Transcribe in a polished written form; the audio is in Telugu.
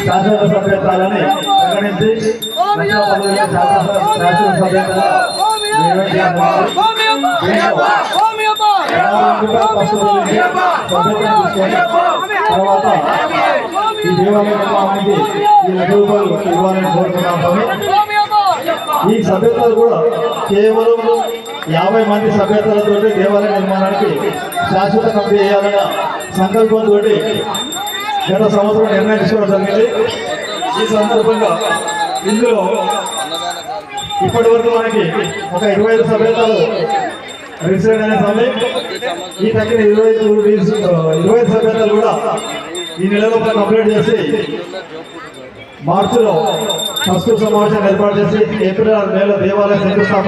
శాసన సభ్యత్వాలని ప్రకటించి శాసన సభ్యత్వ తర్వాత ఈ దేవాలయ నిర్మాణానికి ఈ రూపాయలు ఇవ్వాలని కోరుతున్నాము. ఈ సభ్యతలు కూడా కేవలం 50 మంది సభ్యతలతో దేవాలయ నిర్మాణానికి శాశ్వత కమిటీ చేయాలన్న సంకల్పంతో గత సంవత్సరం నిర్ణయం తీసుకోవడం జరిగింది. ఈ సందర్భంగా ఇందులో ఇప్పటి వరకు మనకి ఒక 25 సభ్యతలు రిజిస్టర్ అయిన సమయం ఈ తగ్గిన 25 సభ్యతలు కూడా ఈ నెలలో కంప్లీట్ చేసి మార్చిలో ఫస్ట్ సమావేశాన్ని ఏర్పాటు చేసి ఏప్రిల్ 6 దేవాలయ శంకుస్థాపన